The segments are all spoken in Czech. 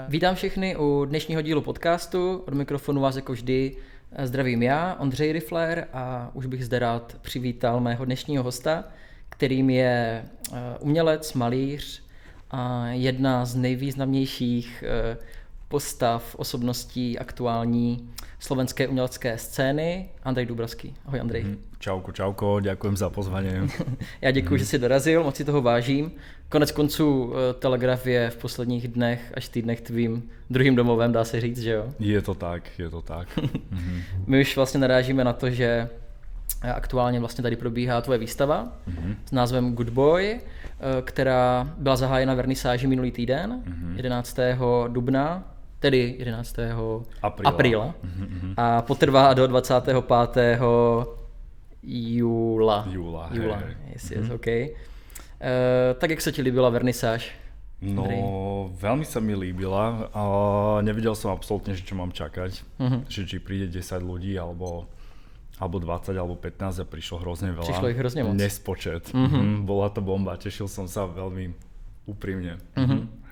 Vítám všechny u dnešního dílu podcastu. Od mikrofonu vás jako vždy zdravím já, Ondřej Rifler, a už bych zde rád přivítal mého dnešního hosta, kterým je umělec, malíř a jedna z nejvýznamnějších postav, osobností aktuální slovenské umělecké scény, Andrej Dubravský. Ahoj, Andrej. Čauko, ďakujem za pozvanie. Já děkuji, že jsi dorazil, moc si toho vážím. Konec konců Telegraf je v posledních dnech až týdnech tvým druhým domovem, dá se říct, že jo? Je to tak. My už vlastně narážíme na to, že aktuálně vlastně tady probíhá tvoje výstava s názvem Good Boy, která byla zahájena vernisáži minulý týden, 11. dubna, tedy 11. apríla. A potrvá do 25. júla. Yes, okay. Tak jak sa ti líbila vernisáž? No, veľmi sa mi líbila a nevedel som absolútne, čo mám čakať. Že či príde 10 ľudí alebo 20 alebo 15 a prišlo hrozne veľa. Prišlo ich hrozne moc. Nespočet. Bola to bomba, tešil som sa veľmi úprimne.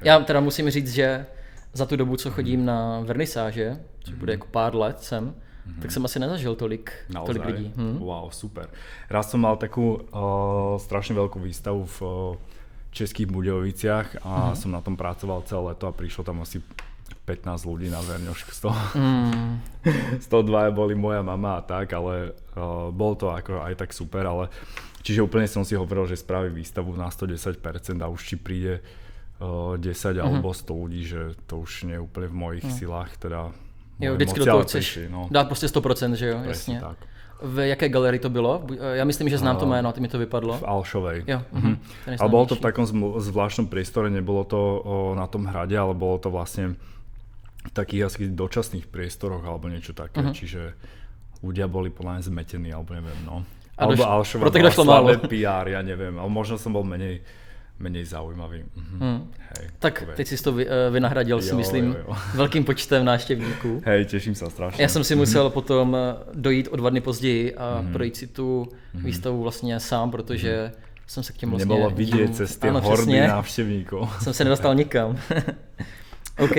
Já teda musím říct, že za tu dobu, co chodím na vernisáže, čo bude jako pár let sem, tak som asi nezažil tolik lidí. Wow, super. Raz som mal takú strašne veľkú výstavu v Českých Budějoviciach a som na tom pracoval celé leto a prišlo tam asi 15 ľudí na verňošku z toho. 102 boli moja mama a tak, ale bol to ako aj tak super, ale čiže úplne som si hovoril, že spravím výstavu na 110% a už či príde 10 alebo 100 ľudí, že to už nie je úplne v mojich silách, teda jo, vždycky do toho chceš dát prostě 100%, že jo, jasně. Tak. V jaké galerii to bylo? Já myslím, že znám to jméno, a ty mi to vypadlo. V Alšovej. Jo. Ale bolo to v takom zvláštnom priestore, nebolo to na tom hrade, ale bolo to vlastne v takých asi dočasných priestoroch alebo niečo také, čiže ľudia boli podľa mňa zmetení, alebo neviem, no. Alebo Alšova bola slabé PR, ja neviem, ale možno som bol menej zaujímavý. Hej, tak teď si to vynahradil, si myslím, velkým počtem návštěvníků. Hej, těším se strašně. Já jsem si musel potom dojít o 2 dny později a projít si tu výstavu vlastně sám, protože jsem se k těm vlastně... Nebylo vidět cez ty hordy návštěvníků. Jsem se nedostal nikam. OK.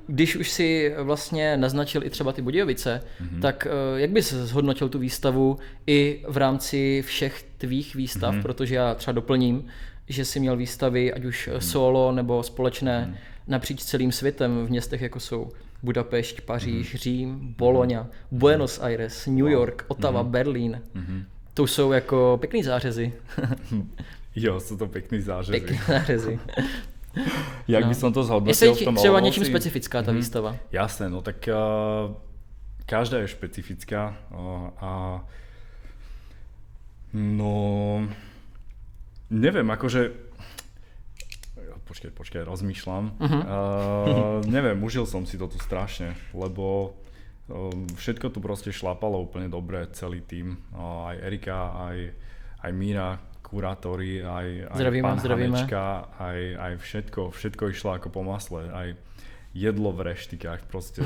Když už si vlastně naznačil i třeba ty Budějovice, tak jak bys zhodnotil tu výstavu i v rámci všech tvých výstav, protože já třeba doplním, že jsi měl výstavy ať už solo nebo společné napříč celým světem v městech jako jsou Budapešť, Paříž, Řím, Bologna, Buenos Aires, New York, Ottawa, Berlín. To jsou jako pěkný zářezy. Jo, jsou to pěkný zářezy. Pěkný zářezy. Jak by som to zhodnotil v tom třeba něčím specifická ta výstava? Jasné, no tak každá je špecifická a no neviem, akože počkaj, rozmýšľam. Neviem, užil som si to tu strašne, lebo všetko tu proste šlapalo úplne dobre, celý tím, aj Erika, aj Míra, kurátori, aj pán Hanečka, aj všetko išlo ako po masle, aj jedlo v reštikách, proste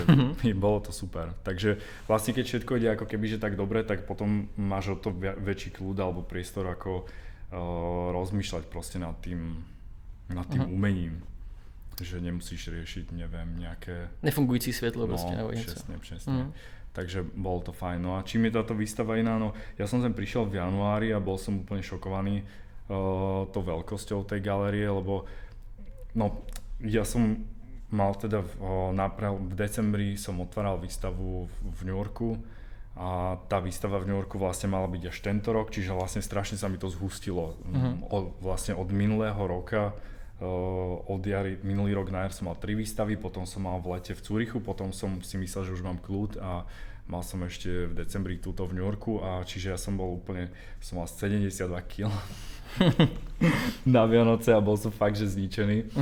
bolo to super. Takže vlastne keď všetko ide ako keby, že tak dobre, tak potom máš o to väčší kľud alebo priestor ako rozmýšľať proste nad tým umením. Že nemusíš riešiť, neviem, nejaké... Nefungující svetlo proste, nebo niečo. Presne. Takže bolo to fajn. No a čím je táto výstava iná? No, ja som sem prišiel v januári a bol som úplne šokovaný tou veľkosťou tej galérie, lebo no, ja som mal teda v decembri som otváral výstavu v New Yorku a tá výstava v New Yorku vlastne mala byť až tento rok, čiže vlastne strašne sa mi to zhustilo. Vlastne od minulého roka od jary, minulý rok na jar som mal 3 výstavy, potom som mal v lete v Zürichu, potom som si myslel, že už mám kľud a mal som ešte v decembri túto v New Yorku a čiže ja som mal 72 kg na Vianoce a bol som fakt, že zničený.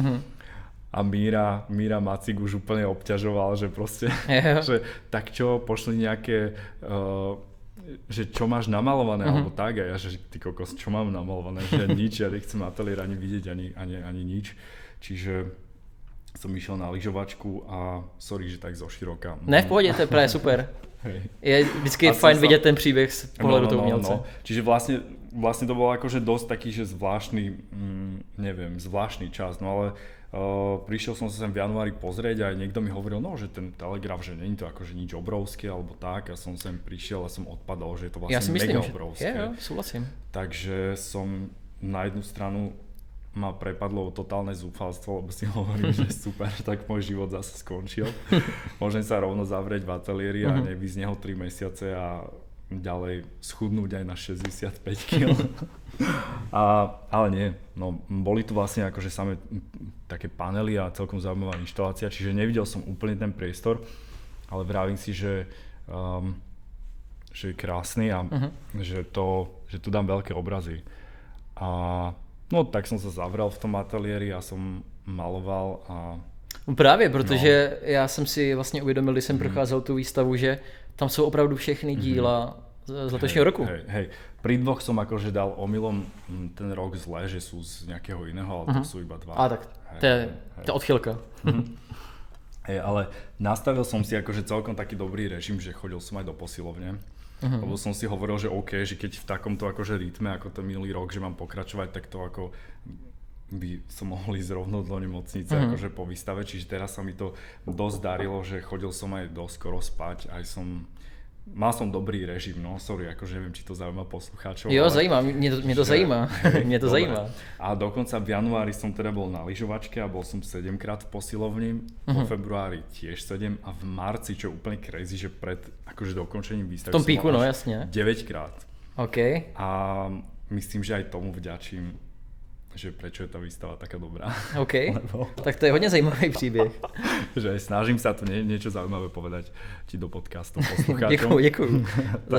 A Míra Macik už úplne obťažoval, že proste, že tak čo, pošli nejaké že čo máš namalované, alebo tak, a ja, že ty kokos, čo mám namalované, že nič, ja nechcem ateliér ani vidieť, ani nič, čiže som išiel na lyžovačku a sorry, že tak zoširoka. Ne, v pohodě, to je právě super. Je vždycky fajn vidět ten příběh z pohledu toho umělce. Čiže vlastne to bolo akože dosť taký, že zvláštny, neviem, zvláštny čas, no ale prišiel som sa sem v januári pozrieť a niekto mi hovoril, no, že ten Telegraf, že nie je to akože nič obrovské alebo tak, a som sem prišiel a som odpadol, že je to vlastne mega obrovské. Ja súhlasím. Takže som na jednu stranu ma prepadlo totálne zúfalstvo, lebo si hovorím, že super, tak môj život zase skončil. Môžem sa rovno zavrieť v ateliéri a nevyť z neho 3 mesiace a ďalej schudnúť aj na 65 kg. Ale nie, no boli tu vlastne akože samé také panely a celkom zaujímavá inštalácia, čiže nevidel som úplne ten priestor, ale vravím si, že je krásny a že tu dám veľké obrazy. A no tak som sa zavrel v tom ateliéri a som maloval a... No právě, protože já jsem si vlastně uvědomil, když jsem procházel tu výstavu, že tam jsou opravdu všechny díla z letošního roku. Hej. Pri 2 som akože dal omylom ten rok zle, že sú z nejakého iného, ale to sú iba 2. A tak, to je odchylka. Hej, ale nastavil som si akože celkom taký dobrý režim, že chodil som aj do posilovne. Lebo som si hovoril, že OK, že keď v takomto akože rytme, ako to minulý rok, že mám pokračovať, tak to ako by som mohol ísť rovno do nemocnice akože po výstave, čiže teraz sa mi to dosť darilo, že chodil som aj dosť skoro spať, mal som dobrý režim, no sorry, akože neviem, či to zaujíma poslucháčov. Jo, zajímá, mě to zajímá, mě to zajímá. A dokonca v januári som teda bol na lyžovačke a bol som 7-krát v posilovni, vo februári tiež 7 a v marci, čo je úplne crazy, že pred akože dokončením výstavy v tom píku, no jasne. 9-krát. OK. A myslím, že aj tomu vďačím, že prečo je tá výstava taká dobrá. OK, tak to je hodně zajímavý příběh. Že snažím sa tu niečo zaujímavé povedať ti do podcastu poslucháčom. Děkuju.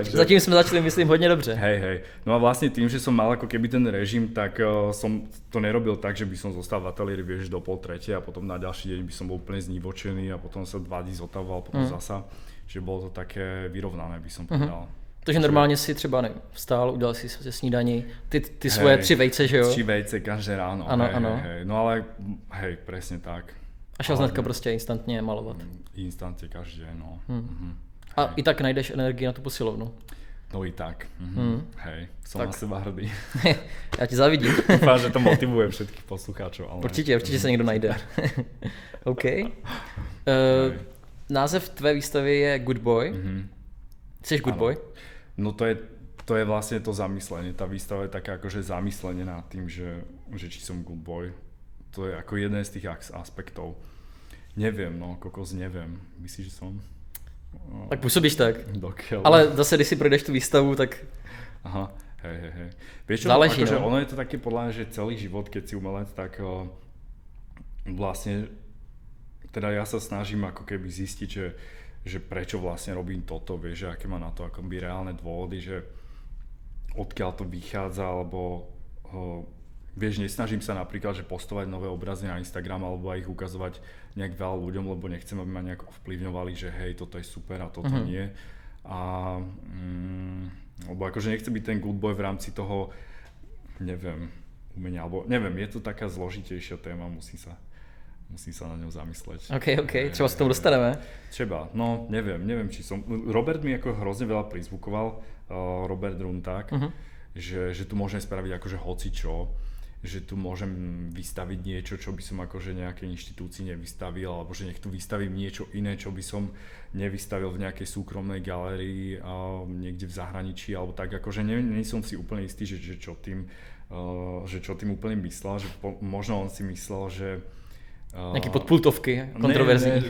Zatím jsme začali, myslím, hodně dobře. Hej. No a vlastne tým, že som mal ako keby ten režim, tak som to nerobil tak, že by som zostal v ateliéri, vieš, do 2:30 a potom na ďalší deň by som bol úplne znivočený a potom sa 2 dní zotavoval, potom zasa. Že bolo to také vyrovnané, by som povedal. Takže normálně si třeba vstál, udělal si snídani, ty svoje 3 vejce, že jo? 3 vejce každé ráno. Ano. Hej. No ale hej, presne tak. A šel hnedka prostě instantně malovat. Instantně každý deň, no. A i tak najdeš energii na tu posilovnu. No i tak. Hej, som tak na seba hrdý. Já ti závidím. Dúfam, že to motivuje všetkých poslucháčov. Ale... Určitě se někdo najde. OK. Název tvé výstavy je Good Boy. Jsi Good Boy? No to je vlastne to zamyslenie. Tá výstava je taká akože zamyslenie nad tým, že či som good boy. To je ako jeden z tých aspektov. Neviem, neviem. Myslíš, že som? Tak působíš tak. Dokiaľ. Ale zase, když si projdeš tu výstavu, tak... Aha, hej. Vieš čo, záleží, akože ono je to také podľa mňa, že celý život, keď si umelec, tak vlastne teda ja sa snažím ako keby zistiť, že prečo vlastne robím toto, vieš, že aké má na to akoby reálne dôvody, že odkiaľ to vychádza, alebo vieš, nesnažím sa napríklad, že postovať nové obrazy na Instagram alebo aj ich ukazovať nejak veľa ľuďom, lebo nechcem, aby ma nejak ovplyvňovali, že hej, toto je super a toto nie. A lebo akože nechce byť ten good boy v rámci toho, neviem, umenia, alebo neviem, je to taká zložitejšia téma, musím sa na ňou zamysleť. OK, třeba sa tomu dostaneme. Třeba, no neviem, či som... Robert mi ako hrozne veľa prizvukoval, Robert Runták, že tu môžem spraviť akože hocičo, že tu môžem vystaviť niečo, čo by som akože nejakej inštitúcii nevystavil, alebo že nech tu vystavím niečo iné, čo by som nevystavil v nejakej súkromnej galérii niekde v zahraničí, alebo tak akože nie som si úplne istý, že čo tým úplne myslel, že možno on si myslel, že nejaké podpultovky, kontroverzní.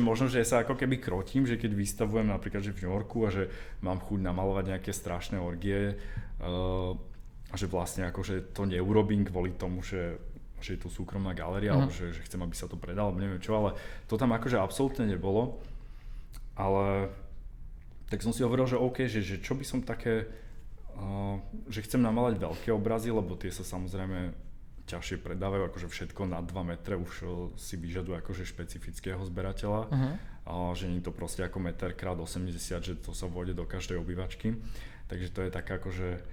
Možno, že sa ako keby krotím, že keď vystavujem napríklad že v New Yorku a že mám chuť namalovať nejaké strašné orgie a že vlastne akože to neurobím kvôli tomu, že je tu súkromná galéria, alebo že chcem, aby sa to predalo, neviem čo, ale to tam akože absolútne nebolo. Ale tak som si hovoril, že OK, že čo by som také, že chcem namalať veľké obrazy, lebo tie sa samozrejme ťažšie predávajú, akože všetko nad 2 metre už si vyžaduje akože špecifického zberateľa, že nie je to proste ako meter krát 80, že to sa vôjde do každej obývačky. Takže to je taká akože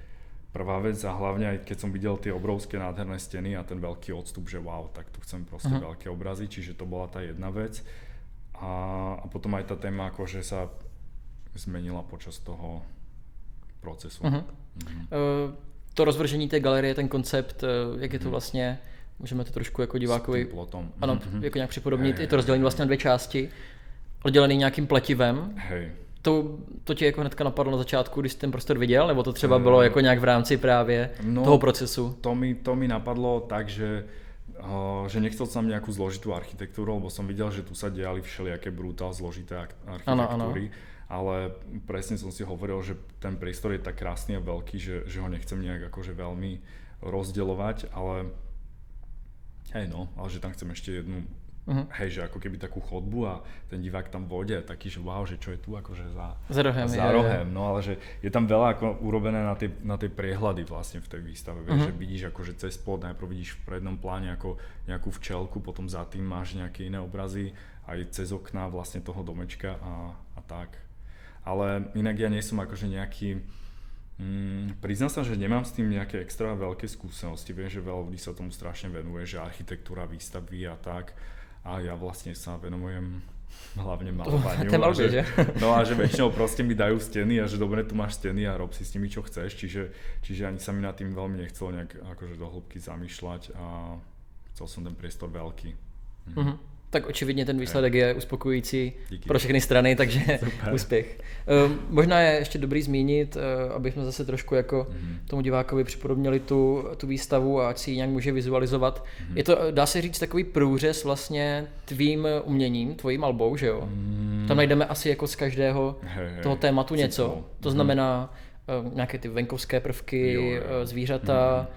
prvá vec a hlavne aj keď som videl tie obrovské nádherné steny a ten veľký odstup, že wow, tak tu chcem proste veľké obrazy, čiže to bola tá jedna vec. A potom aj tá téma akože sa zmenila počas toho procesu. to rozvržení té galerie, ten koncept, jak je to vlastně, můžeme to trošku jako divákovi ano, jako nějak připodobnit, je to rozdělené vlastně na 2 části, oddělený nějakým pletivem. Hej. To tě jako hnedka napadlo na začátku, když jsi ten prostor viděl, nebo to třeba bylo jako nějak v rámci právě toho procesu? To mi napadlo tak, že nechcel som nejakú zložitú architektúru, lebo som videl, že tu sa diali všelijaké brutál zložité architektúry, ale presne som si hovoril, že ten priestor je tak krásny a veľký, že ho nechcem nejak akože veľmi rozdeľovať, ale že tam chcem ešte jednu že ako keby takú chodbu a ten divák tam vode taký, že wow, že čo je tu akože za rohem. No ale že je tam veľa ako urobené na tej priehľady vlastne v tej výstave, že vidíš akože cez plot, najprv vidíš v prednom pláne ako nejakú včelku, potom za tým máš nejaké iné obrazy aj cez okná vlastne toho domečka a tak. Ale inak ja nie som akože nejaký priznám sa, že nemám s tým nejaké extra veľké skúsenosti, viem, že veľa ľudí sa tomu strašne venuje, že architektúra, výstavy a tak. A ja vlastne sa venujem hlavne malovaniu. A že väčšinou proste mi dajú steny a že dobre, tu máš steny a rob si s nimi čo chceš, čiže ani sa mi nad tým veľmi nechcelo nejak akože do hĺbky zamýšľať a chcel som ten priestor veľký. Tak očividně ten výsledek je uspokojující pro všechny strany, takže úspěch. Možná je ještě dobrý zmínit, aby jsme zase trošku jako tomu divákovi připodobnili tu výstavu a ať si ji nějak může vizualizovat. Je to, dá se říct, takový průřez vlastně tvým uměním, tvojí malbou, že jo? Tam najdeme asi jako z každého toho tématu něco. To znamená nějaké ty venkovské prvky, zvířata,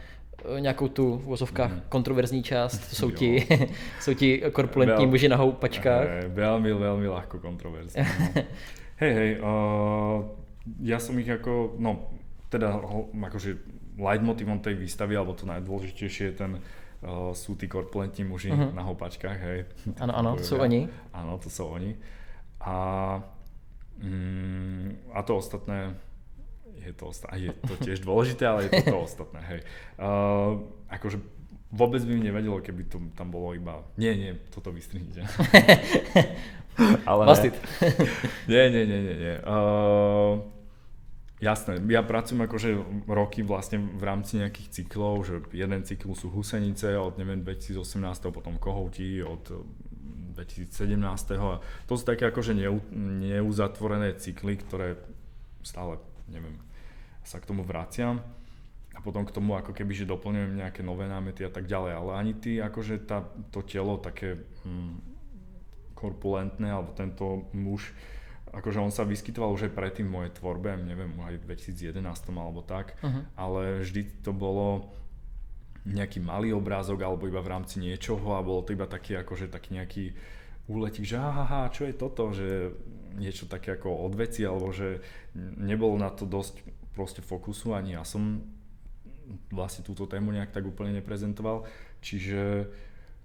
nějakou tu v uvozovkách kontroverzní část, to jsou ti korpulentní muži na houpačkách. Veľmi ľahko kontroverzní. Ja som ich ako, akože leitmotívom tej výstavy, alebo to najdôležitejšie je sú tí korpulentní muži na houpačkách, hej. Áno, to sú oni. Áno, to sú oni. A to ostatné je to tiež dôležité, ale je to ostatné, hej. Akože vôbec by mi nevadilo, keby to tam bolo iba... Nie, toto vystrihnite. Ale nie. Jasné, ja pracujem akože roky vlastne v rámci nejakých cyklov, že jeden cyklus sú Husenice od 2018, potom Kohouti od 2017. A to sú také akože neuzatvorené cykly, ktoré stále, sa k tomu vraciam a potom k tomu ako keby, že doplňujem nejaké nové námety a tak ďalej, ale ani akože to telo také korpulentné, alebo tento muž, akože on sa vyskytoval už aj predtým v mojej tvorbe, aj v 2011 alebo tak, ale vždy to bolo nejaký malý obrázok alebo iba v rámci niečoho a bolo to iba taký akože taký nejaký úletík, že čo je toto, že niečo také ako odveci, alebo že nebolo na to dosť proste fokusu, ani ja som vlastne túto tému nejak tak úplne neprezentoval, čiže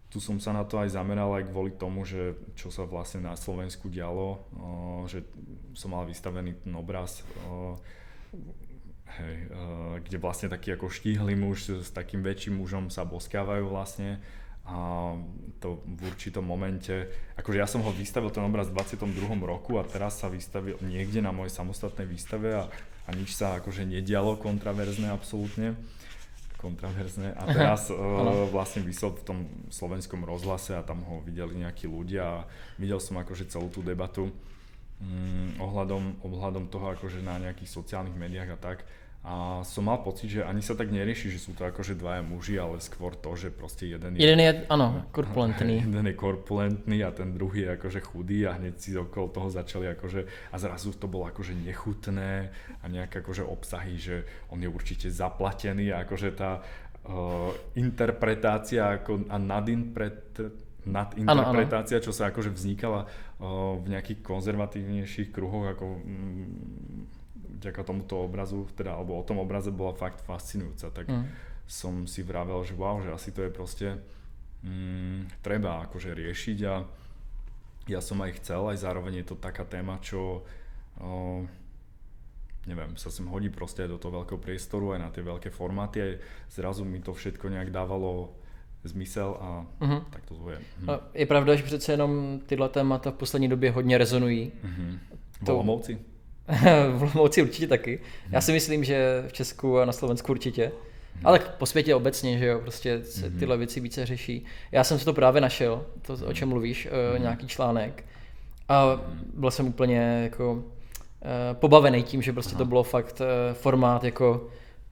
tu som sa na to aj zameral aj kvôli tomu, že čo sa vlastne na Slovensku dialo, že som mal vystavený ten obraz, kde vlastne taký ako štíhly muž s takým väčším mužom sa boskávajú vlastne a to v určitom momente, akože ja som ho vystavil ten obraz v 22. roku a teraz sa vystavil niekde na mojej samostatnej výstave a nič sa akože nedialo absolútne kontraverzné a teraz vlastne vysel v tom slovenskom rozhlase a tam ho videli nejakí ľudia a videl som akože celú tú debatu ohľadom toho akože na nejakých sociálnych médiách a tak a som mal pocit, že ani sa tak nerieši, že sú to akože dvaja muži, ale skôr to, že proste jeden je korpulentný. Jeden je korpulentný a ten druhý je akože chudý a hneď si okolo toho začali akože a zrazu to bolo akože nechutné a nejaké akože obsahy, že on je určite zaplatený a akože tá interpretácia ako a nadinterpretácia, čo sa akože vznikala v nejakých konzervatívnejších kruhoch ako vďaka tomuto obrazu, alebo o tom obraze bola fakt fascinujúca, tak som si vravel, že wow, že asi to je proste treba akože riešiť a ja som aj chcel, aj zároveň je to taká téma, čo sa sem hodí proste aj do toho veľkého priestoru, aj na tie veľké formáty, aj zrazu mi to všetko nejak dávalo zmysel a tak to je. Je pravda, že přece jenom tyhle témata v poslední době hodně rezonují. Olomouci? V Olomouci určitě taky. Já si myslím, že v Česku a na Slovensku určitě. Ale po světě obecně, že jo, prostě se tyhle věci více řeší. Já jsem si to právě našel, to, o čem mluvíš, nějaký článek. A byl jsem úplně jako pobavený tím, že prostě to bylo fakt formát jako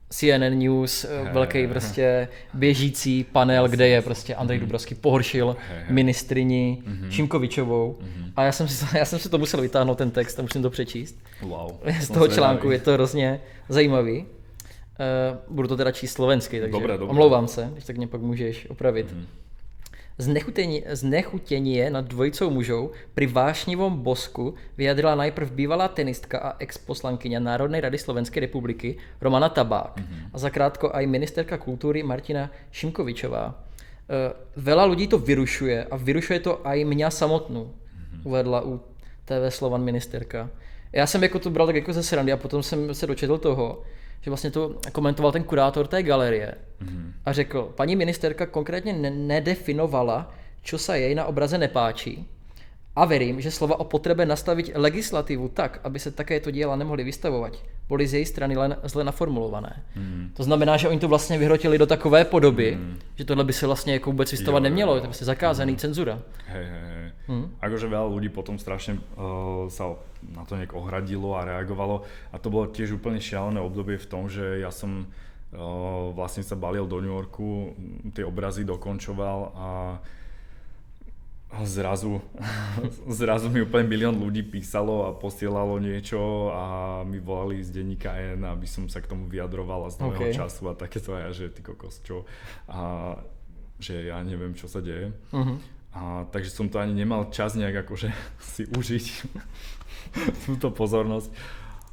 CNN News, velký prostě běžící panel, kde je prostě Andrej Dubravský pohoršil ministryni Šimkovičovou. A já jsem si to musel vytáhnout ten text a musím to přečíst. Wow. Z toho článku je to hrozně zajímavý. Budu to teda číst slovensky, takže dobré. Omlouvám se, když tak mě pak můžeš opravit. Znechutění nad dvojicou mužou pri vášnivom bosku vyjadrila najprv bývalá tenistka a ex-poslankyňa Národnej rady Slovenskej republiky Romana Tabák a zakrátko aj ministerka kultúry Martina Šimkovičová. Veľa ľudí to vyrušuje a vyrušuje to aj mňa samotnou, uvedla u TV Slovan ministerka. Já jsem jako to bral tak jako ze srandy a potom jsem se dočetl toho, že vlastně to komentoval ten kurátor té galerie a řekl, paní ministerka konkrétně nedefinovala, čo sa jej na obraze nepáčí a verím, že slova o potrebe nastaviť legislativu tak, aby se takéto diela nemohli vystavovať, boli z její strany len zle naformulované. To znamená, že oni to vlastně vyhrotili do takové podoby, že tohle by se vlastně jako vůbec vystavovat nemělo, je to vlastně zakázaný, cenzura. Hej. Akože veľa ľudí potom strašne sa na to nejak ohradilo a reagovalo a to bolo tiež úplne šialené obdobie v tom, že ja som vlastne sa balil do New Yorku, tie obrazy dokončoval a zrazu mi úplne milión ľudí písalo a posielalo niečo a mi volali z denníka N, aby som sa k tomu vyjadroval a z nového času a takéto a ja, že ty kokos, čo? A že ja neviem, čo sa deje. A takže som to ani nemal čas nejak akože si užiť túto pozornosť,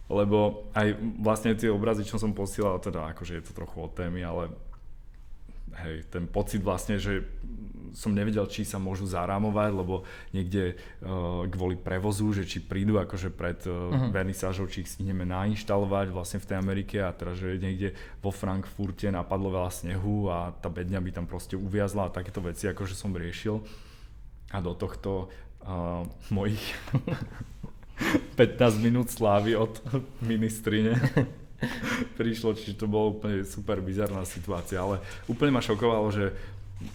lebo aj vlastne tie obrazy, čo som posielal, teda akože je to trochu od témy, ale hej, ten pocit vlastne, že som nevedel, či sa môžu zarámovať, lebo niekde kvôli prevozu, že či prídu akože pred vernisážou, či ich stihneme nainštalovať vlastne v tej Amerike a teda, že niekde vo Frankfurte napadlo veľa snehu a tá bedňa by tam proste uviazla a takéto veci akože som riešil. A do tohto mojich 15 minút slávy od ministrine prišlo, čiže to bolo úplne super bizarná situácia, ale úplne ma šokovalo, že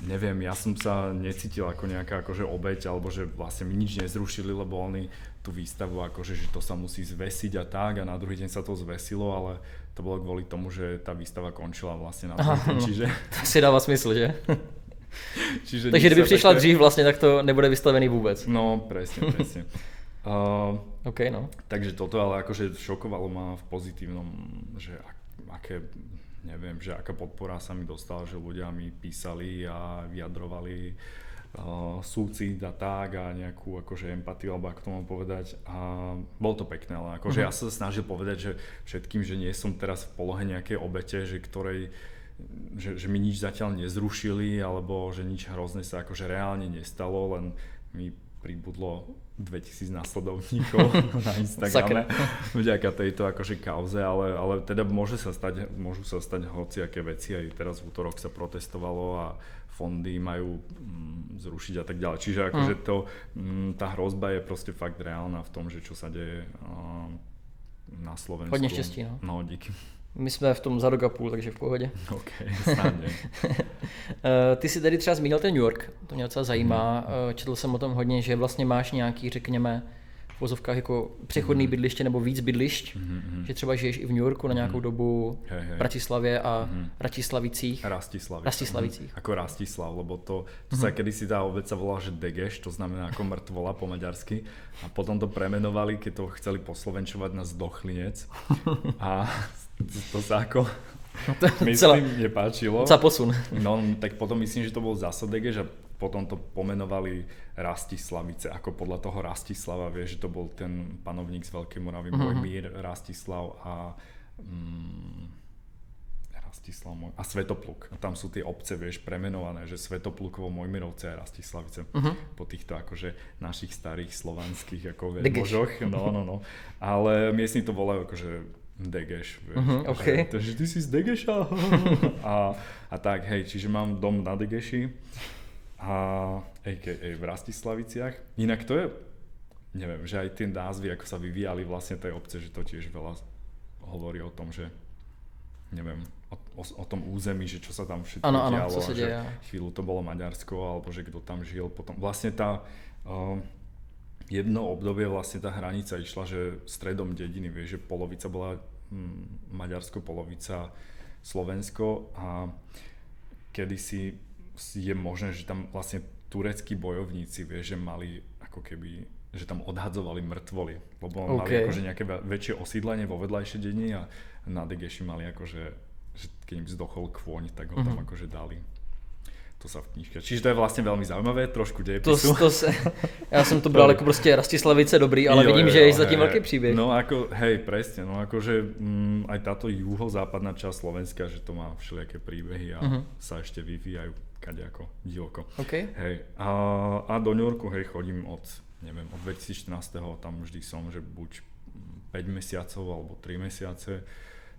neviem, ja som sa necítil ako nejaká akože obeť, alebo že vlastne mi nič nezrušili, lebo oni tú výstavu akože, že to sa musí zvesiť a tak a na druhý deň sa to zvesilo, ale to bolo kvôli tomu, že tá výstava končila vlastne na druhý deň, čiže... To si dáva smysl, že? Takže kdyby přišla dřív vlastně, tak to nebude vystavený vůbec. No, presne. Okay, no. Takže toto ale akože šokovalo ma v pozitívnom, že aké, neviem, že aká podpora sa mi dostala, že ľudia mi písali a vyjadrovali súcit a tak a nejakú akože empatiu, alebo ako to mám povedať a bolo to pekné, ale akože ja sa snažil povedať, že všetkým, že nie som teraz v polohe nejakej obete, že ktorej že mi nič zatiaľ nezrušili, alebo že nič hrozné sa akože reálne nestalo, len mi pribudlo 2000 následovníkov na Instagrame vďaka tejto akože kauze, ale teda môžu sa stať hociaké veci, aj teraz v útorok sa protestovalo a fondy majú zrušiť a tak ďalej. Čiže akože tá hrozba je proste fakt reálna v tom, že čo sa deje na Slovensku. Hodně štěstí, no. No, díky. My jsme v tom za rok a půl, takže v pohodě. OK, snadně. Ty jsi tady třeba zmínil ten New York, to mě docela zajímá. Četl jsem o tom hodně, že vlastně máš nějaký, řekněme, v vozovkách jako přechodný bydliště nebo víc bydlišť, že třeba žiješ i v New Yorku na nějakou dobu, v Bratislavě a Ratislavicích. Rastislavicích. Ako Rastislav, lebo to sa kedysi tá obec sa volala, že Degeš, to znamená ako mŕtvola po maďarsky. A potom to premenovali, keď to chceli poslovenčovať na Zdochlinec. A to sa ako myslím nepáčilo. Za posun. No tak potom myslím, že to bol zasa Degeš a potom to pomenovali Rastislavice, ako podľa toho Rastislava, vieš, že to bol ten panovník z Veľkej Moravy, Mojmír, Rastislav a a Svetopluk. A tam sú tie obce, vieš, premenované, že Svetoplukovo, Mojmirovce a Rastislavice. Po týchto akože našich starých slovanských ako božoch. No. Ale miestni to volajú akože Degeš, vieš. Okay. Takže ty si z Degeša. a tak, hej, čiže mám dom na Degeši a a.k.a. v Rastislaviciach. Inak to je, neviem, že aj tie názvy, ako sa vyvíjali vlastne tej obce, že to tiež veľa hovorí o tom, že neviem, o tom území, že čo sa tam všetko dialo, že chvíľu to bolo Maďarsko, alebo že kto tam žil. Potom vlastne tá jedno obdobie vlastne tá hranica išla, že stredom dediny, vieš, že polovica bola Maďarsko, polovica Slovensko a kedysi je možné, že tam vlastne tureckí bojovníci, vieš, že mali ako keby, že tam odhadzovali mŕtvoly, lebo mali akože nejaké väčšie osídlenie vo vedľajšej dedine a na Degeši mali akože, že keď im zdochol kôň, tak ho tam akože dali. To sa v knižke. Čiže to je vlastne veľmi zaujímavé, trošku dejepisu. Ja som to bral jako prostě Rastislavice dobrý, ale vidím, že je zatím velký příběh. No ako, hej, presne, no akože aj táto juhozápadná časť Slovenska, že to má všelijaké príbehy a sa ešte vyvíjajú kadejako divoko. Okay. Hej, a do New Yorku, hej, chodím od 2014. tam vždy som, že buď 5 mesiacov alebo 3 mesiace.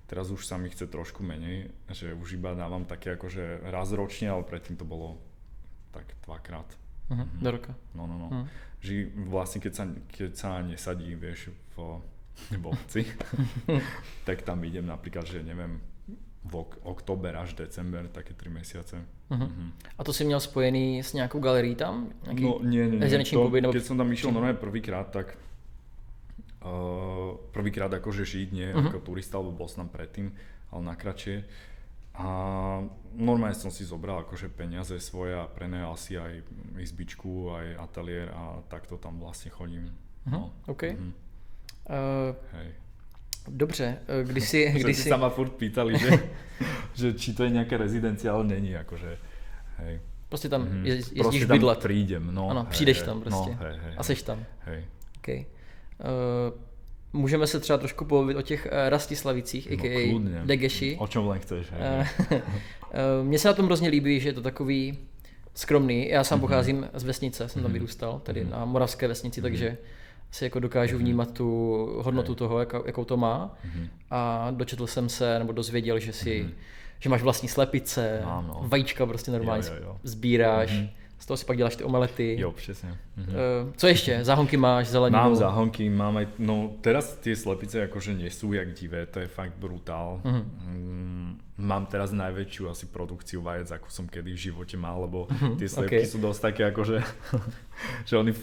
Teraz už sa mi chce trošku menej, že už iba dávam také akože raz ročne, ale predtým to bolo tak 2-krát. Do roka. No. Že vlastne keď sa nesadí, vieš, v obci, tak tam idem napríklad, že neviem, v október až december, také 3 mesiace. A to si měl spojený s nějakou galerií tam? No nie. Keď som tam išiel normálne prvýkrát, tak prvýkrát akože žiť, nie ako turista, lebo bol som tam predtým, ale na kratšie. A normálne som si zobral akože peniaze svoje a prenajal si aj izbičku, aj ateliér a takto tam vlastne chodím. No. OK. Hej. Dobře, když si sa ma furt pýtali, že či to je nejaká rezidencia, ale není akože, hej. Prostě tam jezdíš prostě bydlet. Tam prídem, no. Ano, přijdeš tam prostě. No, hej. A seš tam. Hej. Okay. Můžeme se třeba trošku povědět o těch Rastislavicích, a.k.a. Degeši. O čom len chceš. Mně se na tom hrozně líbí, že je to takový skromný. Já sám pocházím z vesnice, jsem tam vyrůstal, tady na moravské vesnici, takže si jako dokážu vnímat tu hodnotu toho, jakou to má. A dočetl jsem se, nebo dozvěděl, že máš vlastní slepice, vajíčka prostě normálně sbíráš. Z toho si pak děláš ty omelety. Jo, přesně. Co ještě? Záhonky máš, zeleninu? Mám záhonky, mám aj, no teraz tie slepice akože nie sú jak divé, to je fakt brutál. Mám teraz najväčšiu asi produkciu vajec, ako som kedy v živote mal, lebo tie slepky sú dosť také akože, že oni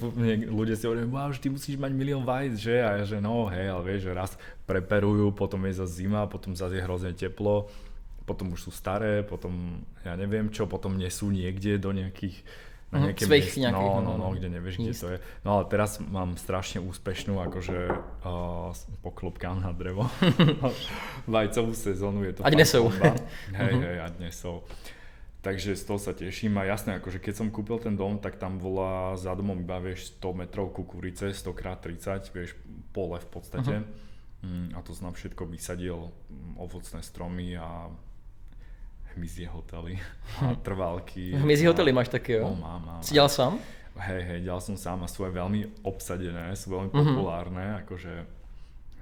ľudia si hovoria, wow, že ty musíš mať 1 000 000 vajec, že? A ja, že no hej, ale vieš, že raz preperujú, potom je zase zima, potom zase je hrozne teplo. Potom už sú staré, potom ja neviem čo, potom nesú niekde do nejakých na nejaké miest, kde nevieš, kde to je. No ale teraz mám strašne úspešnú akože poklopkám na drevo. Vajcovú sezónu je to ať nesou. Hej, ať nesou. Takže z toho sa teším a jasné, akože keď som kúpil ten dom, tak tam bola za domom iba, vieš, 100 metrov kukurice, 100x30, vieš, pole v podstate. A to som všetko vysadil, ovocné stromy a hmyzie hotely a trvalky. Hmyzie hotely máš taky, jo? No, mám. Si dělal sám? Hej, dělal som sám a sú aj veľmi obsadené, sú veľmi populárne, akože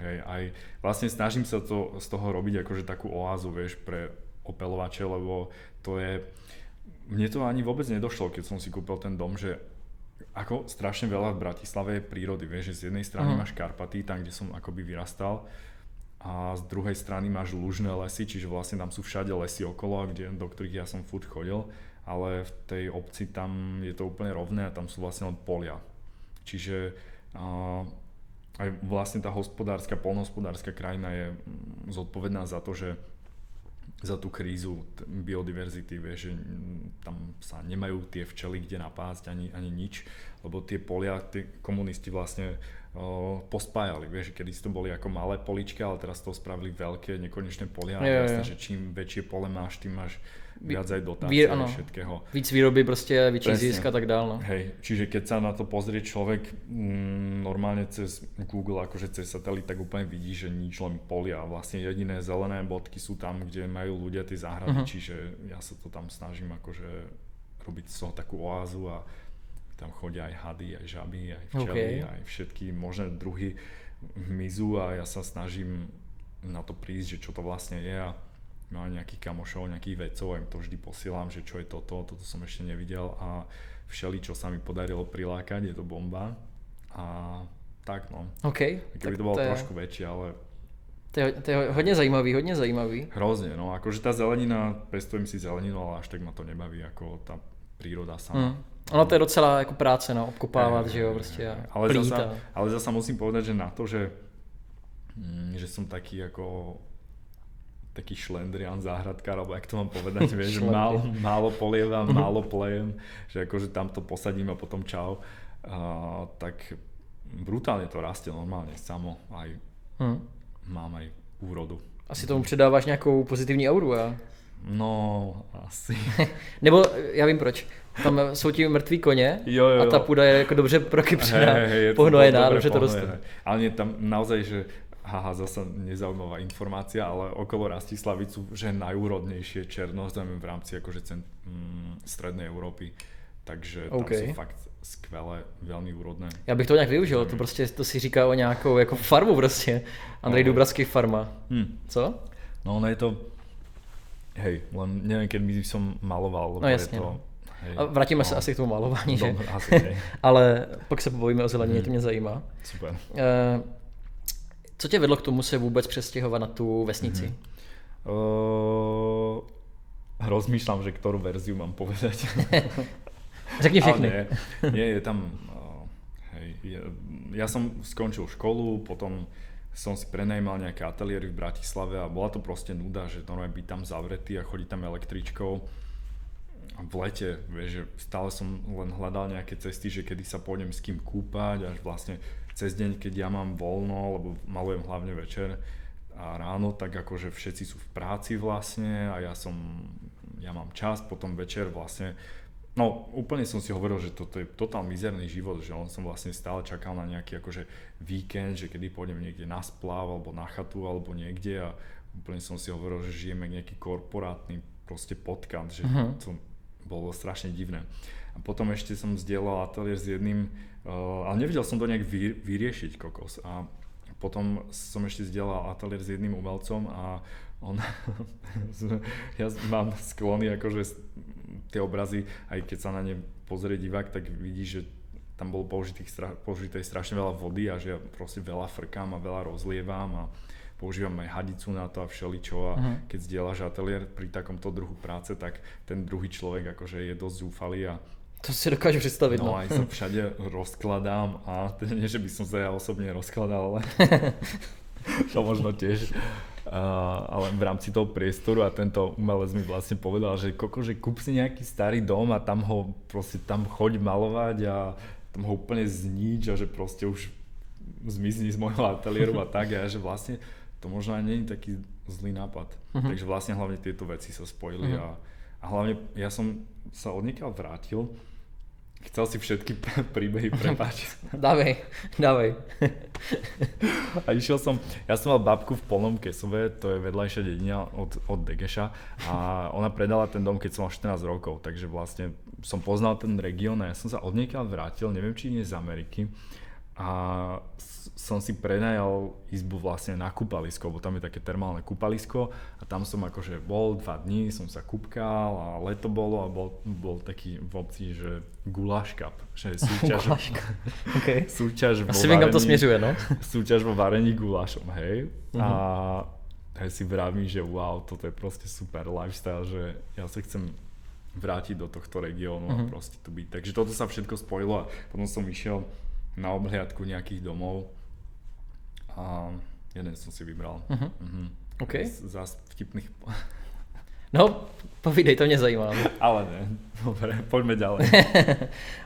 hej, aj vlastne snažím sa to z toho robiť akože takú oázu, vieš, pre opeľovače, lebo to je, mne to ani vôbec nedošlo, keď som si kúpil ten dom, že ako strašne veľa v Bratislave je prírody, vieš, že z jednej strany máš Karpaty, tam, kde som akoby vyrastal, a z druhej strany máš lužné lesy, čiže vlastne tam sú všade lesy okolo, do ktorých ja som furt chodil, ale v tej obci tam je to úplne rovné a tam sú vlastne len polia. Čiže aj vlastne tá hospodárska, poľnohospodárska krajina je zodpovedná za to, že za tú krízu biodiverzity, vieš, že tam sa nemajú tie včely kde napásť ani nič, lebo tie polia, tí komunisti vlastne pospájali, vieš, kedy to boli ako malé polička, ale teraz to spravili veľké, nekonečné polia a jasné, že čím väčšie pole máš, tým máš viac aj dotácie všetkého. Víc výroby prostě, větší zisk a tak dál. No. Hej, čiže keď sa na to pozrie človek normálne cez Google, akože cez satelit, tak úplne vidí, že nič, len polia. Vlastne jediné zelené bodky sú tam, kde majú ľudia tie záhrady, čiže ja sa to tam snažím akože robiť z toho takú oázu a tam chodia aj hady, aj žaby, aj včely, aj všetky možné druhy hmyzu a ja sa snažím na to prísť, že čo to vlastne je a mám nejakých kamošov, nejakých vedcov a im to vždy posielam, že čo je toto som ešte nevidel a všeli, čo sa mi podarilo prilákať, je to bomba a tak no. OK. Keby to bolo trošku väčšie, ale... To je hodně zajímavý. Hrozne, no akože tá zelenina, pestujem si zeleninu, ale až tak ma to nebaví, ako tá príroda sama. Ono to je docela jako práce, no, obkopávat, že jo, prostě a plít. Ale zasa musím povedať, že na to, že som taký ako taký šlendrian, záhradkár, alebo jak to mám povedať, vieš, že málo polievam, málo plejem, že akože tam to posadím a potom čau, tak brutálne to rastie normálne samo, aj mám aj úrodu. Asi tomu předáváš nějakou pozitivní auru, a? No, asi. Nebo já vím proč. Tam jsou ti mrtví koně a ta půda je jako dobře prokypřená, pohnojená, dobře to roste. Ale nie, tam naozaj, že zasa nezaujímavá informácia, ale okolo Rastislavy sú že najúrodnejšie černozemy v rámci akože strednej Európy. Takže tam sú fakt skvelé, veľmi úrodné. Já bych to nějak využil, to si říká o nějakou jako farmu prostě. Andrej Dubravský farma. Co? No ono je to, hej, len neviem, keď by som maloval, lebo jasně, je to... Hej, a vrátíme se asi k tomu malování, že? Asi, hej. Ale pak se pobavíme o zelenině, to mě zajímá. Super. Co tě vedlo k tomu se vůbec přestěhovat na tu vesnici? Rozmýšľam, že ktorú verziu mám povedať. Řekni všechny. Nie, je tam... ja som skončil školu, potom som si prenajímal nejaké ateliéry v Bratislave a bola to proste nuda, že normálne byť tam zavretý a chodiť tam električkou. V lete, vieš, že stále som len hľadal nejaké cesty, že kedy sa pôjdem s kým kúpať, až vlastne cez deň, keď ja mám voľno, lebo malujem hlavne večer a ráno, tak akože všetci sú v práci vlastne a ja mám čas, potom večer vlastne, no úplne som si hovoril, že toto je totál mizerný život, že len som vlastne stále čakal na nejaký akože víkend, že kedy pôjdem niekde na splav alebo na chatu alebo niekde a úplne som si hovoril, že žijeme nejaký korporátny proste podcast, že to bolo strašne divné. A potom ešte som zdieľal ateliér s jedným, ale nevedel som to nejak vyriešiť kokos. A potom som ešte zdieľal ateliér s jedným umelcom a on, ja mám sklony akože tie obrazy, aj keď sa na ne pozrie divák, tak vidí, že tam bolo použité strašne veľa vody a že ja proste veľa frkám a veľa rozlievam a používam aj hadicu na to a všeličo a keď zdieľaš ateliér pri takomto druhu práce, tak ten druhý človek akože je dosť zúfalý a to si dokážu predstaviť. No aj sa všade rozkladám a teda nie, že by som sa ja osobne rozkladal, ale to možno tiež. Ale v rámci toho priestoru a tento umelec mi vlastne povedal, že že kúp si nejaký starý dom a tam ho proste tam choď malovať a tam ho úplne znič a že proste už zmizni z môjho ateliéru a tak a že vlastne to možno aj nie je taký zlý nápad. Takže vlastne hlavne tieto veci sa spojili a hlavne ja som sa odniekaľ vrátil. Chcel si všetky príbehy prepáčiť. Dávej. A išiel som, ja som mal babku v Polnom Kesove, to je vedľajšia dedina od Degeša a ona predala ten dom, keď som mal 14 rokov, takže vlastne som poznal ten región a ja som sa odniekaľ vrátil, neviem či nie z Ameriky a som si prenajal izbu vlastne na kúpalisko, lebo tam je také termálne kúpalisko a tam som akože bol 2 dní, som sa kúpkal a leto bolo a bol taký v obci, že guláš cup, že súťaž vo varení, to směřuje, no? Súťaž vo varení gulášom, hej? A ja si vravím, že wow, toto je proste super lifestyle, že ja sa chcem vrátiť do tohto regiónu a proste tu byť. Takže toto sa všetko spojilo a potom som išiel na obhliadku nejakých domov a jeden som si vybral. Okay. Zás vtipných... No, povídej, to mě zajímá. Ale ne, dobre, poďme ďalej.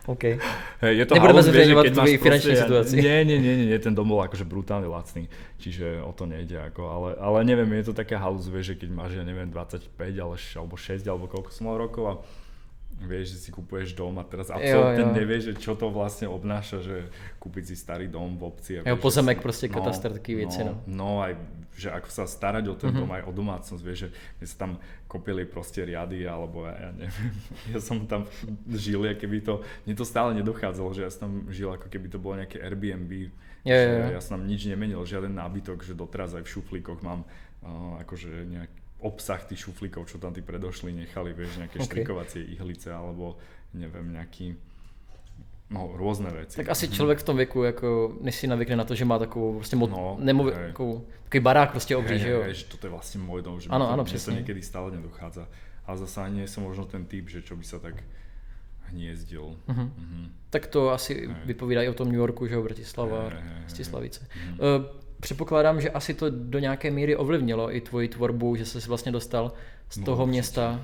OK. Hey, je to nebudeme zverejňovať tvoji finančnej situácii. Nie, ten dom bol akože brutálne lacný, čiže o to nejde ako, ale neviem, je to taká halus, vieš, že keď máš, ja neviem, 25 alebo 6 alebo koľko som mal rokov a vieš, že si kupuješ dom a teraz absolútne nevieš, že čo to vlastne obnáša, že kúpiť si starý dom v obci. Jo, pozemek proste, kataster, taký veci, no. No aj, že ako sa starať o ten dom, aj o domácnosť, vieš, že my sa tam kopili proste riady, alebo ja neviem, ja som tam žil, keby to, mne to stále nedochádzalo, že ja som tam žil, ako keby to bolo nejaké Airbnb, že ja som tam nič nemenil, žiaden nábytok, že doteraz aj v šuflíkoch mám akože nejaký obsah tých šuflíkov, čo tam tí predošli nechali, vieš, nejaké štrikovacie ihlice alebo neviem, nejaký no, rôzne veci. Tak asi člověk v tom věku, jako, než si navykne na to, že má takovou prostě takový barák prostě obří, že jo? Že toto je vlastne môj dom, že ano, mne to niekedy stále nedochádza. Ale zase ani nie som možno ten typ, že čo by sa tak hniezdil. Tak to asi vypovídá i o tom New Yorku, že jo, Bratislava, Stislavice. Předpokládám, že asi to do nějaké míry ovlivnilo i tvoji tvorbu, že jsi vlastně dostal z toho města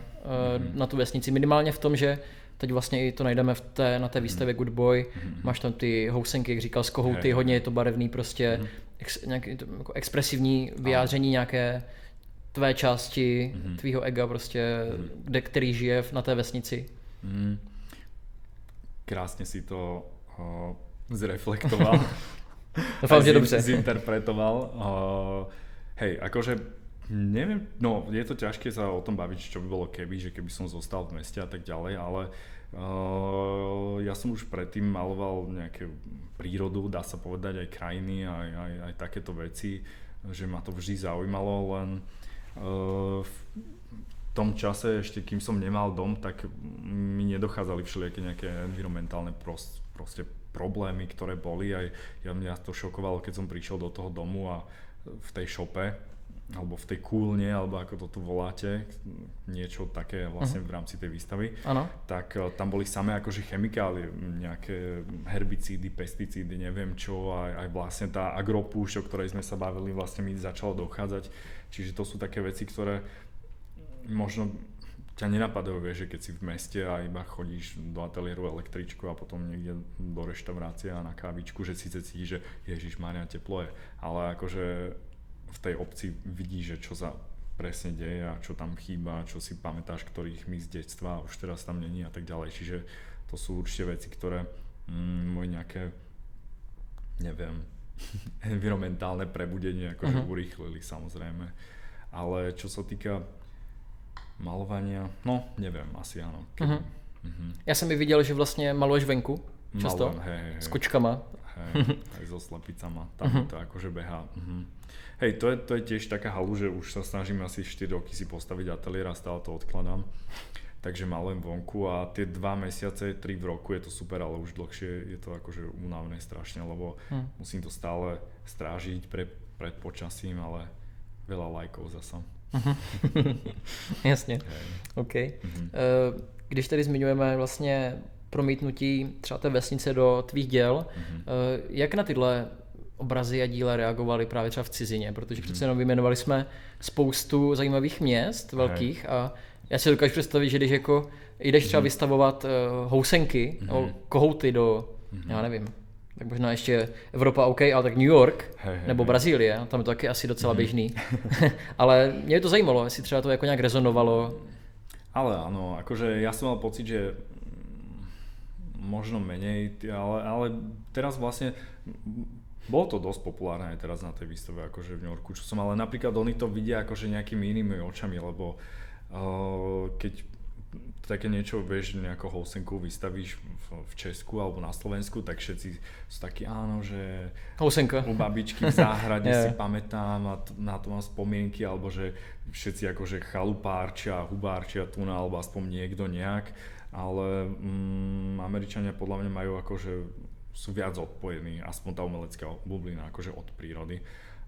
na tu vesnici. Minimálně v tom, že teď vlastně i to najdeme na té výstavě Good Boy. Máš tam ty housenky, jak říkal, z kohouty, hodně je to barevný prostě, nějaké jako expresivní vyjádření nějaké tvé části, tvýho ega prostě, který žije na té vesnici. Krásne si to zreflektoval. Dúfam, že dobře. Zinterpretoval. Hej, akože neviem, no je to ťažké sa o tom baviť, čo by bolo keby, že keby som zostal v meste a tak ďalej, ale ja som už predtým maloval nejaké prírodu, dá sa povedať, aj krajiny, aj takéto veci, že ma to vždy zaujímalo, len v tom čase, ešte kým som nemal dom, tak mi nedochádzali všelijaké nejaké environmentálne proste problémy, ktoré boli. Aj mňa to šokovalo, keď som prišiel do toho domu a v tej šope, alebo v tej kúlne, alebo ako to tu voláte, niečo také vlastne v rámci tej výstavy, tak tam boli samé akože chemikálie, nejaké herbicídy, pesticídy, neviem čo, aj vlastne tá agropúšť, o ktorej sme sa bavili, vlastne mi začalo dochádzať. Čiže to sú také veci, ktoré možno ťa nenapadajú, vieš, že keď si v meste a iba chodíš do ateliéru električku a potom niekde do reštaurácie a na kávičku, že síce cítiš, že ježišmária, teplo je, ale akože v tej obci vidíš, že čo sa presne deje a čo tam chýba, čo si pamätáš, ktorých mi z detstva a už teraz tam není a tak ďalej. Čiže to sú určite veci, ktoré moje nejaké, neviem, environmentálne prebudenie akože urýchlili samozrejme. Ale čo sa týka malovania, no neviem, asi áno. Já jsem i viděl, že vlastně maluješ venku často, s kočkama. Aj so slepicama, tam to akože behá. Hej, to je tiež taká halu, že už sa snažím asi 4 roky si postaviť ateliér a stále to odkladám. Takže malujem vonku a tie 2 mesiace, 3 v roku je to super, ale už dlhšie je to akože únavné strašne, lebo musím to stále strážiť pred počasím, ale veľa lajkov zasa. Jasně, OK. Když tady zmiňujeme vlastně promítnutí třeba té vesnice do tvých děl, jak na tyhle obrazy a díla reagovali právě třeba v cizině, protože přece jenom vyjmenovali jsme spoustu zajímavých měst velkých a já si dokážu představit, že když jako jdeš třeba vystavovat housenky nebo kohouty do, já nevím, tak možná ještě Evropa OK, ale tak New York nebo Brazílie, tam je to taky asi docela běžný. Ale mě to zajímalo, jestli třeba to jako nějak rezonovalo. Ale áno, akože ja som mal pocit, že možno menej, ale teraz vlastne bolo to dosť populárne aj teraz na tej výstave akože v New Yorku, čo som, ale napríklad oni to vidia akože nejakými inými očami, lebo keď také niečo, vieš, nejakú housenku vystavíš v Česku alebo na Slovensku, tak všetci sú takí, áno, že housenka u babičky v záhrade si pamätám a na to mám spomienky, alebo že všetci akože chalupárčia, hubárčia tu, alebo aspoň niekto nejak, ale Američania podľa mňa majú akože, sú viac odpojení, aspoň tá umelecká bublina akože od prírody.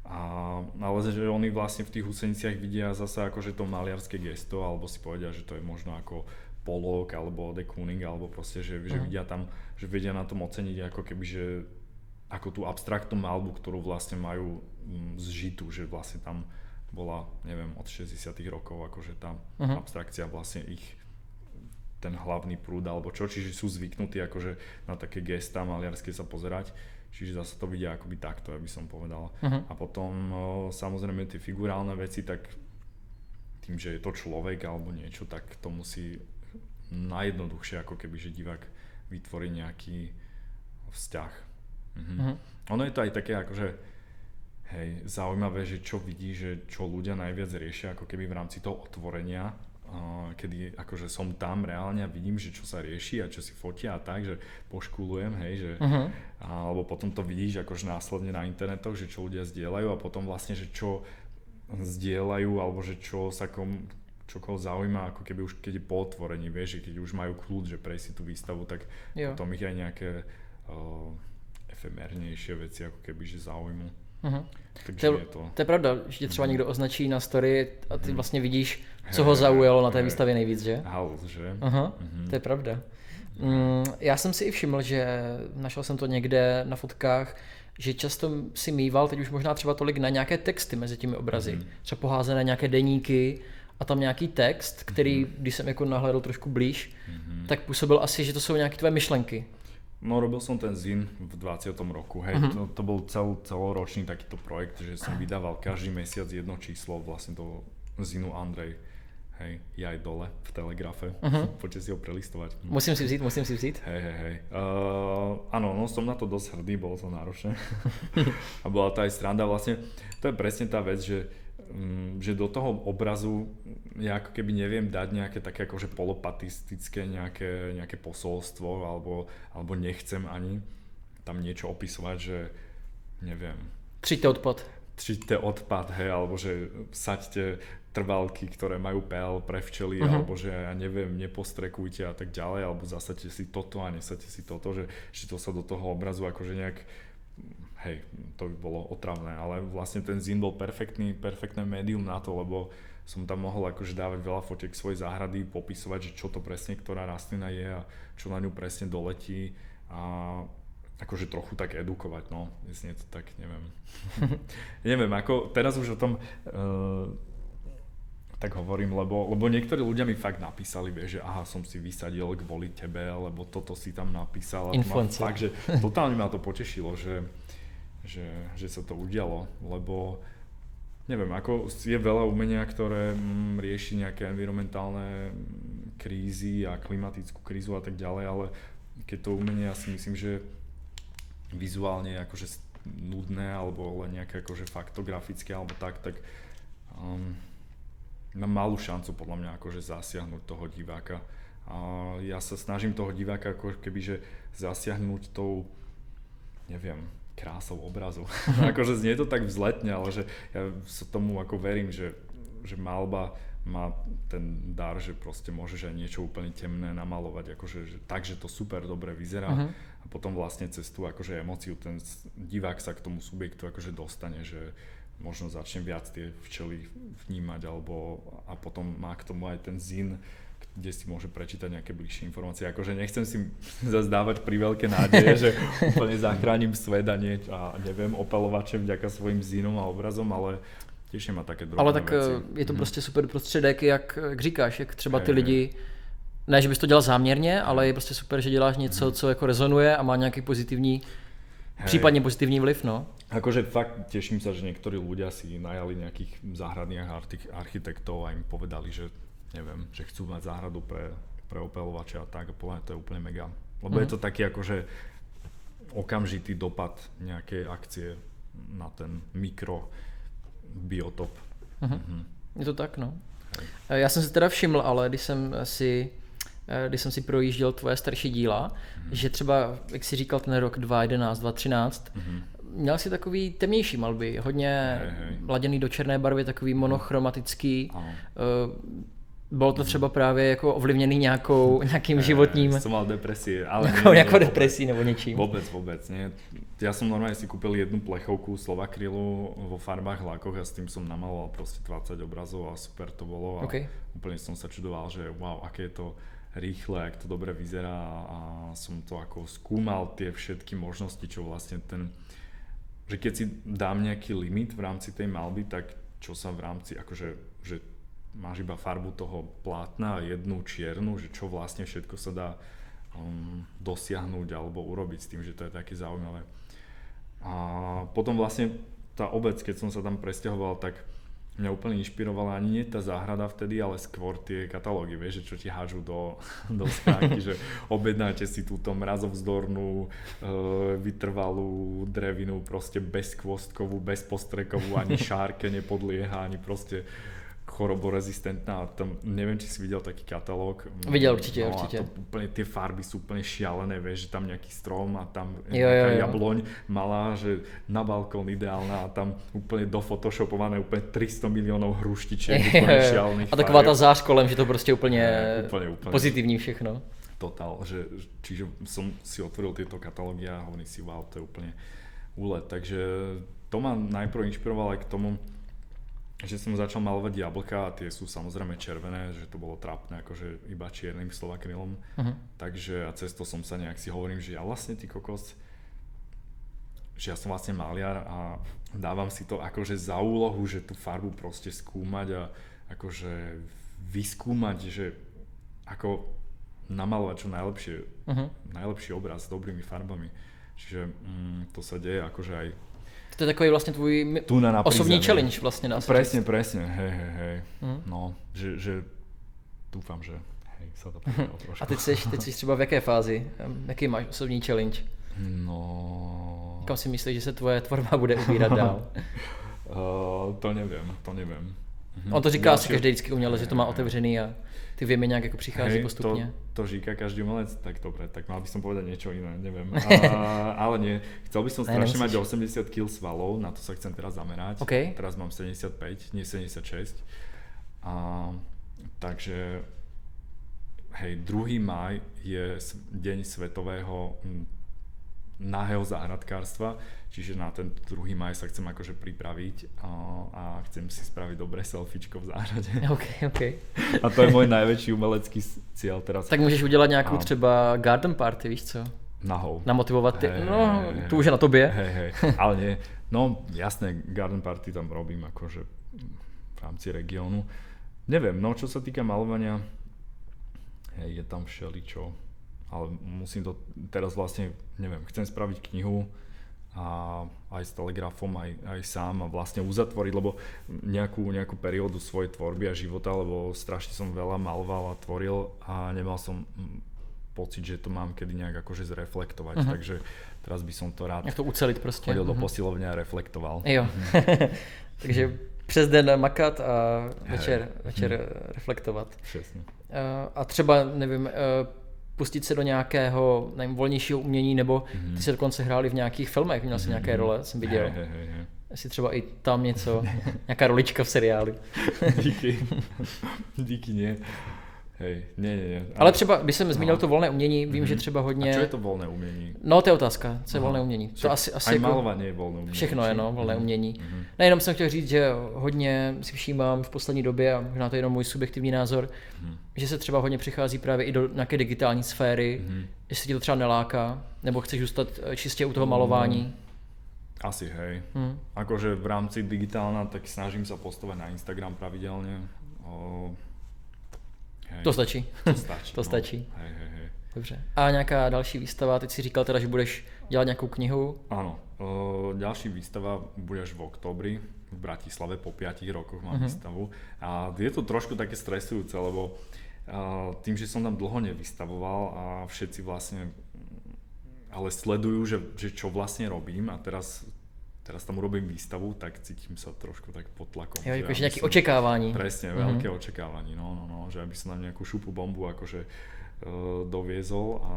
Ale že oni vlastne v tých huseniciach vidia zase akože to maliarské gesto, alebo si povedia, že to je možno ako Pollock alebo de Kooning, alebo proste, že vidia tam, že vedia na tom oceniť ako keby, že ako tú abstraktnú maľbu, ktorú vlastne majú zžitú, že vlastne tam bola, neviem, od 60 rokov, akože tá abstrakcia vlastne ich ten hlavný prúd alebo čo, čiže sú zvyknutí akože na také gestá maliarské sa pozerať. Čiže zase to vidia akoby takto, aby som povedal. A potom samozrejme tie figurálne veci, tak tým, že je to človek alebo niečo, tak to musí najjednoduchšie ako keby, že divák vytvorí nejaký vzťah. Ono je to aj také akože zaujímavé, že čo vidí, že čo ľudia najviac riešia ako keby v rámci toho otvorenia, kedy akože som tam reálne a vidím, že čo sa rieši a čo si fotia a tak, že poškulujem, hej, že alebo potom to vidíš akože následne na internetoch, že čo ľudia zdieľajú a potom vlastne, že čo zdieľajú alebo že čo sa čokoľvek zaujíma, ako keby už keď je po otvorení, vieš, že keď už majú kľúč, že prejsť si tú výstavu, tak potom ich aj nejaké efemérnejšie veci ako keby, že zaujímu. Takže to je pravda, že tě třeba někdo označí na story a ty vlastně vidíš, co ho zaujalo na té výstavě nejvíc, že? Že? To je pravda. Já jsem si i všiml, že našel jsem to někde na fotkách, že často si mýval, teď už možná třeba tolik na nějaké texty mezi těmi obrazy. Třeba poházené nějaké deníky a tam nějaký text, který, když jsem jako nahlédl trošku blíž, tak působil asi, že to jsou nějaké tvoje myšlenky. No, robil som ten zin v 20. roku, hej, to bol celoročný takýto projekt, že som vydával každý mesiac jedno číslo vlastne do zinu Andrej, hej, Jaj dole v Telegrafe, poďte si ho prelistovať. Musím si vzít. Hej. Áno, no som na to dosť hrdý, bolo to náročné a bola to aj sranda vlastne, to je presne tá vec, že do toho obrazu ja ako keby neviem dať nejaké také akože polopatistické nejaké posolstvo alebo nechcem ani tam niečo opisovať, že neviem. Triďte odpad, hej, alebo že saďte trvalky, ktoré majú PL pre včely, alebo že ja neviem, nepostrekujte a tak ďalej, alebo zasaďte si toto a nesaďte si toto, že to sa do toho obrazu akože nejak hej, to by bolo otravné, ale vlastne ten zin bol perfektné médium na to, lebo som tam mohol akože dávať veľa fotiek svojej záhrady, popisovať, že čo to presne, ktorá rastlina je a čo na ňu presne doletí a akože trochu tak edukovať, no, znie to tak, neviem. Neviem, ako teraz už o tom tak hovorím, lebo niektorí ľudia mi fakt napísali, vieš, že aha, som si vysadil kvôli tebe, lebo toto si tam napísal. Influencer. Fakt, že totálne ma to potešilo, že sa to udialo, lebo neviem, ako je veľa umenia, ktoré rieši nejaké environmentálne krízy a klimatickú krízu a tak ďalej, ale keď to umenie, ja si myslím, že vizuálne je akože nudné alebo len nejaké akože faktografické alebo tak mám malú šancu podľa mňa akože zasiahnuť toho diváka. A ja sa snažím toho diváka ako kebyže zasiahnuť tou, neviem, krásou obrazu. Akože znie to tak vzletne, ale že ja sa tomu ako verím, že malba má ten dar, že proste môžeš aj niečo úplne temné namalovať, akože tak, že to super dobre vyzerá a potom vlastne cez tú akože emóciu ten divák sa k tomu subjektu akože dostane, že možno začne viac tie včely vnímať a potom má k tomu aj ten zin, kde si môže prečítať nejaké bližšie informácie. Akože nechcem si zase dávať priveľké nádeje, že úplne zachránim svet a neviem, opelovačem vďaka svojim zinom a obrazom, ale těší ma také drobné. Ale tak věci. Je to prostě super prostředek, jak říkáš, jak třeba ty lidi, ne, že bys to dělal záměrně, ale je prostě super, že děláš něco, co jako rezonuje a má nějaký pozitivní, případně pozitivní vliv, no. Akože fakt teším sa, že niektorí ľudia si najali nejakých záhradných architektov a im povedali, že neviem, že chcú mať záhradu pre opelovače a tak, a podľa mňa to je úplne mega. Lebo je to taký akože okamžitý dopad nejakej akcie na ten mikrobiotop. Je to tak, no. Já jsem si teda všiml, ale když jsem si projížděl tvoje starší díla, že třeba, jak jsi říkal, ten rok 2011, 2013, měl si takový temnější malby, hodně laděný do černé barvy, takový monochromatický. Bylo to třeba právě jako ovlivněný nějakým životním... Som mal depresie, ale nějakou depresí nebo něčím. Vôbec nie. Ja som normálne si kúpil jednu plechovku Slovakrylu vo farbách lákoch a s tým som namaloval proste 20 obrazov a super to bolo. A úplne som sa čudoval, že wow, aké je to rýchle, jak to dobre vyzerá a som to ako skúmal tie všetky možnosti, čo vlastne že keď si dám nejaký limit v rámci tej malby, tak čo sa v rámci, akože, že máš iba farbu toho plátna a jednu čiernu, že čo vlastne všetko sa dá dosiahnuť alebo urobiť s tým, že to je také zaujímavé. A potom vlastne tá obec, keď som sa tam presťahoval, tak mňa úplne inšpirovala ani nie tá záhrada vtedy, ale skôr tie katalógy, vieš, že čo ti hážu do schránky, že objednáte si túto mrazovzdornú, vytrvalú drevinu, proste bezkvostkovú, bezpostrekovú, ani šárke nepodlieha, ani proste choroborezistentná a tam, neviem, či si videl taký katalóg. Videl, určite. A to úplne, tie farby sú úplne šialené, vieš, že tam nejaký strom a tam jabloň malá, že na balkón ideálna a tam úplne dofotoshopované úplne 300 miliónov hruštičiek, úplne šialených a taková ta zář kolem, že to prostě úplně pozitivní všechno. Totál, čiže som si otvoril tieto katalógy a hovorím si, wow, to je úplne úlet. Takže to ma najprv inšpirovalo aj k tomu, že som začal malovať jablka a tie sú samozrejme červené, že to bolo trápne, akože iba čiernym slovakrylom. Takže a cez to som sa nejak si hovorím, že ja vlastne ty kokos, že ja som vlastne maliar a dávam si to akože za úlohu, že tú farbu proste skúmať a akože vyskúmať, že ako namalovať čo najlepší obraz s dobrými farbami. Čiže to sa deje akože aj. To je takový vlastně tvůj osobní challenge vlastně. Presne, hej. No, že dúfam, že sa to povedal trošku. A teď jsi třeba v jaké fázi? Jaký máš osobní challenge? No... Kam si myslíš, že se tvoje tvorba bude ubírat dál? To neviem. On to říká asi každý vždycky umělec, že to má otevřený a ty věmy nějak jako přichází postupně. To říká každý umelec, tak dobre, tak mal by som povedať niečo iné, neviem. Ale nie, chcel by som strašne mať 80 kg svalov, na to sa chcem teraz zamerať. Okay. Teraz mám 75, nie 76. Takže hej, 2. máj je deň svetového nahého záhradkárstva, čiže na ten 2. maj sa chcem akože pripraviť a chcem si spraviť dobré selfiečko v záhrade. OK. A to je môj najväčší umelecký cieľ teraz. Tak můžeš udělat nějakou třeba garden party, víš co? Nahou. Namotivovat ty, tu už je na tobě. Hej, ale nie. No jasné, garden party tam robím akože v rámci regiónu. Neviem, no čo sa týka malovania, je tam všeličo. Ale musím to teraz vlastne, neviem, chcem spraviť knihu a aj s Telegrafom, aj sám a vlastne uzatvoriť, lebo nejakú periódu svojej tvorby a života, lebo strašne som veľa maloval a tvoril a nemal som pocit, že to mám kedy nejak akože zreflektovať, takže teraz by som to rád to ucelit prostě. Chodil do posilovne a reflektoval. Jo, takže přes den makat a večer reflektovat. Přesně. A třeba, nevím, pustit se do nějakého volnějšího umění, nebo ty se dokonce hráli v nějakých filmech, měl jsi nějaké role, jsem viděl. Jestli třeba i tam něco, nějaká rolička v seriálu. Díky, nie. Hej, nie. Ale třeba, když jsem zmínil to volné umění, vím, že třeba hodně... A čo je to volné umění? No, to je otázka, co je volné umění. To asi aj jako... malovanie je volné umění. Všechno je, volné umění. Nejenom jsem chtěl říct, že hodně si všímám v poslední době, a možná to je jenom můj subjektivní názor, že se třeba hodně přichází právě i do nějaké digitální sféry, jestli ti to třeba neláká, nebo chceš zůstat čistě u toho malování. Asi, hej. Akože v rámci digitálna, tak snažím sa postovať na Instagram pravidelne. To stačí. To stačí. Hej. Dobře. A nějaká další výstava? Teď si říkal teda, že budeš dělat nějakou knihu. Áno. Ďalší výstava bude až v októbri v Bratislave, po 5 rokoch mám výstavu. A je to trošku také stresujúce, lebo tým, že som tam dlho nevystavoval a všetci vlastne ale sledujú, že čo vlastne robím a teraz tam urobím výstavu, tak cítim sa trošku tak pod tlakom. Jo, jakože nejaké očekávání. Presne, veľké očekávanie, no, že aby som tam nejakú šupu bombu akože doviezol a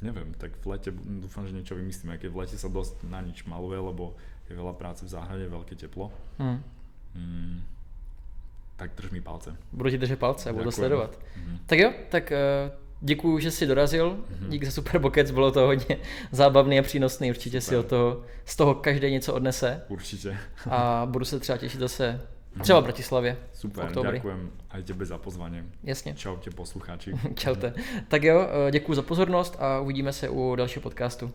neviem, tak v lete dúfam, že niečo vymyslím, aj keď v lete sa dosť na nič maluje, lebo je veľa práce v záhrade, veľké teplo. Tak drž mi palce. Budu ti držet palce a budu sledovat. Tak jo, tak děkuju, že jsi dorazil, díky za super pokec, bylo to hodně zábavný a přínosný, určitě si z toho každý něco odnese. Určitě. A budu se třeba těšit zase třeba v Bratislavě. Super, ďakujem aj tebe za pozvanie. Jasně. Čaute poslucháči. Čaute. Tak jo, děkuju za pozornost a uvidíme se u dalšího podcastu.